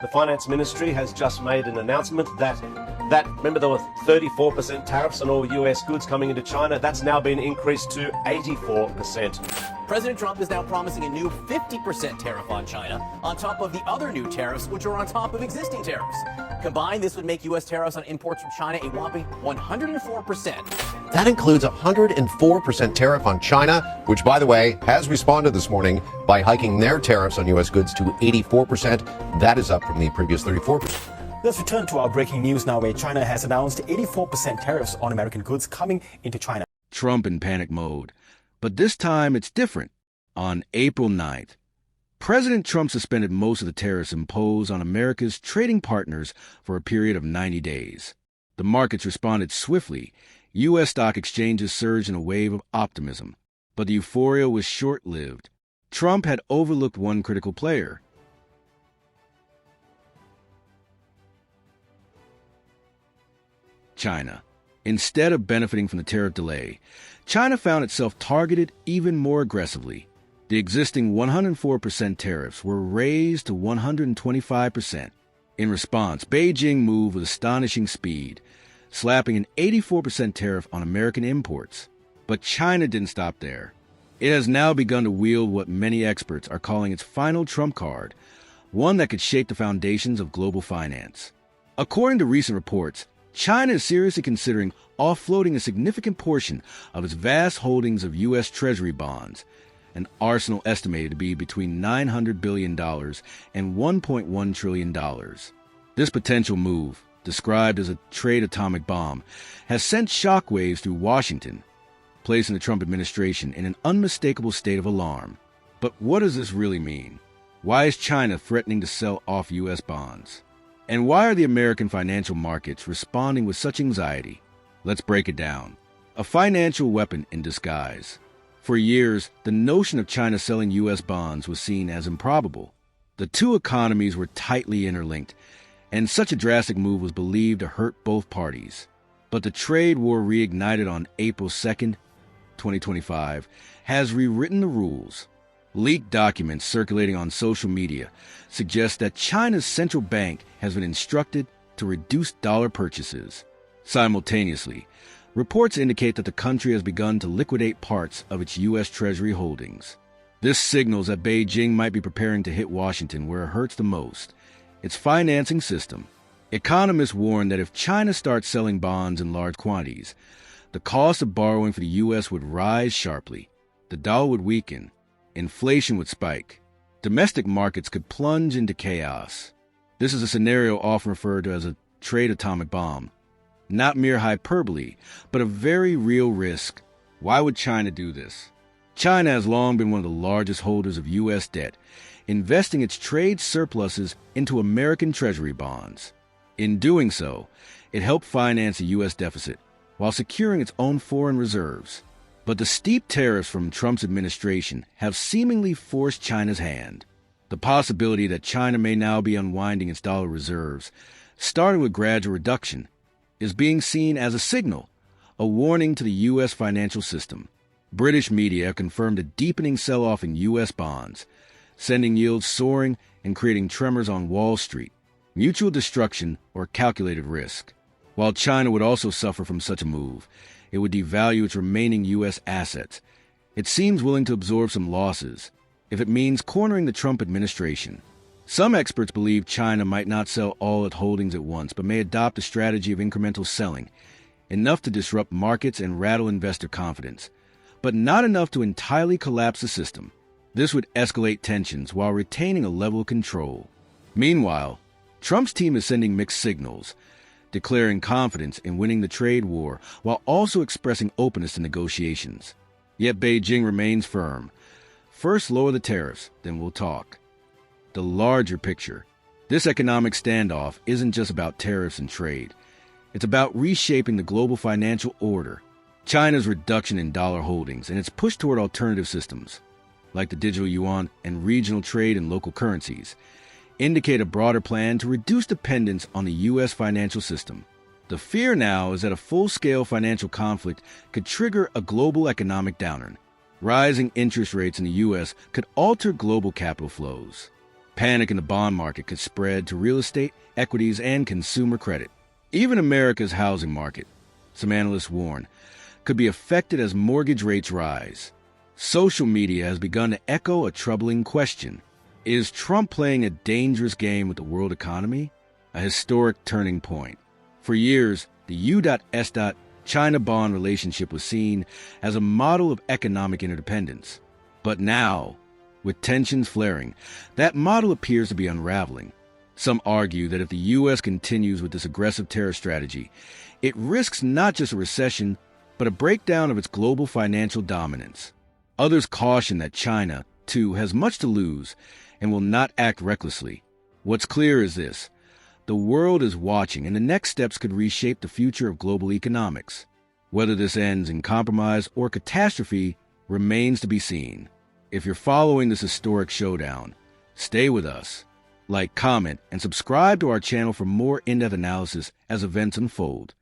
The Finance Ministry has just made an announcement that remember there were 34% tariffs on all US goods coming into China. That's now been increased to 84%. President Trump is now promising a new 50% tariff on China, on top of the other new tariffs, which are on top of existing tariffs. Combined, this would make U.S. tariffs on imports from China a whopping 104%. That includes a 104% tariff on China, which, by the way, has responded this morning by hiking their tariffs on U.S. goods to 84%. That is up from the previous 34%. Let's return to our breaking news now, where China has announced 84% tariffs on American goods coming into China. Trump in panic mode. But this time it's different. On April 9th, President Trump suspended most of the tariffs imposed on America's trading partners for a period of 90 days. The markets responded swiftly. U.S. stock exchanges surged in a wave of optimism. But the euphoria was short-lived. Trump had overlooked one critical player: China. Instead of benefiting from the tariff delay, China found itself targeted even more aggressively. The existing 104% tariffs were raised to 125%. In response, Beijing moved with astonishing speed, slapping an 84% tariff on American imports. But China didn't stop there. It has now begun to wield what many experts are calling its final trump card, one that could shake the foundations of global finance. According to recent reports, China is seriously considering offloading a significant portion of its vast holdings of US Treasury bonds, an arsenal estimated to be between $900 billion and $1.1 trillion. This potential move, described as a trade atomic bomb, has sent shockwaves through Washington, placing the Trump administration in an unmistakable state of alarm. But what does this really mean? Why is China threatening to sell off US bonds? And why are the American financial markets responding with such anxiety? Let's break it down. A financial weapon in disguise. For years, the notion of China selling U.S. bonds was seen as improbable. The two economies were tightly interlinked, and such a drastic move was believed to hurt both parties. But the trade war reignited on April 2nd, 2025, has rewritten the rules. Leaked documents circulating on social media suggest that China's central bank has been instructed to reduce dollar purchases. Simultaneously, reports indicate that the country has begun to liquidate parts of its U.S. Treasury holdings. This signals that Beijing might be preparing to hit Washington where it hurts the most: its financing system. Economists warn that if China starts selling bonds in large quantities, the cost of borrowing for the U.S. would rise sharply, the dollar would weaken, inflation would spike, domestic markets could plunge into chaos. This is a scenario often referred to as a trade atomic bomb. Not mere hyperbole, but a very real risk. Why would China do this? China has long been one of the largest holders of U.S. debt, investing its trade surpluses into American Treasury bonds. In doing so, it helped finance a U.S. deficit while securing its own foreign reserves. But the steep tariffs from Trump's administration have seemingly forced China's hand. The possibility that China may now be unwinding its dollar reserves, starting with gradual reduction, is being seen as a signal, a warning to the U.S. financial system. British media have confirmed a deepening sell-off in U.S. bonds, sending yields soaring and creating tremors on Wall Street, mutual destruction or calculated risk. While China would also suffer from such a move, it would devalue its remaining U.S. assets. It seems willing to absorb some losses, if it means cornering the Trump administration. Some experts believe China might not sell all its holdings at once, but may adopt a strategy of incremental selling, enough to disrupt markets and rattle investor confidence, but not enough to entirely collapse the system. This would escalate tensions while retaining a level of control. Meanwhile, Trump's team is sending mixed signals, declaring confidence in winning the trade war while also expressing openness to negotiations. Yet Beijing remains firm. First lower the tariffs, then we'll talk. The larger picture. This economic standoff isn't just about tariffs and trade. It's about reshaping the global financial order. China's reduction in dollar holdings and its push toward alternative systems, like the digital yuan and regional trade in local currencies, indicate a broader plan to reduce dependence on the U.S. financial system. The fear now is that a full-scale financial conflict could trigger a global economic downturn. Rising interest rates in the U.S. could alter global capital flows. Panic in the bond market could spread to real estate, equities, and consumer credit. Even America's housing market, some analysts warn, could be affected as mortgage rates rise. Social media has begun to echo a troubling question. Is Trump playing a dangerous game with the world economy? A historic turning point. For years, the U.S. China bond relationship was seen as a model of economic interdependence. But now, with tensions flaring, that model appears to be unraveling. Some argue that if the U.S. continues with this aggressive tariff strategy, it risks not just a recession, but a breakdown of its global financial dominance. Others caution that China, too, has much to lose and will not act recklessly. What's clear is this: the world is watching, and the next steps could reshape the future of global economics. Whether this ends in compromise or catastrophe remains to be seen. If you're following this historic showdown, stay with us. Like, comment, and subscribe to our channel for more in-depth analysis as events unfold.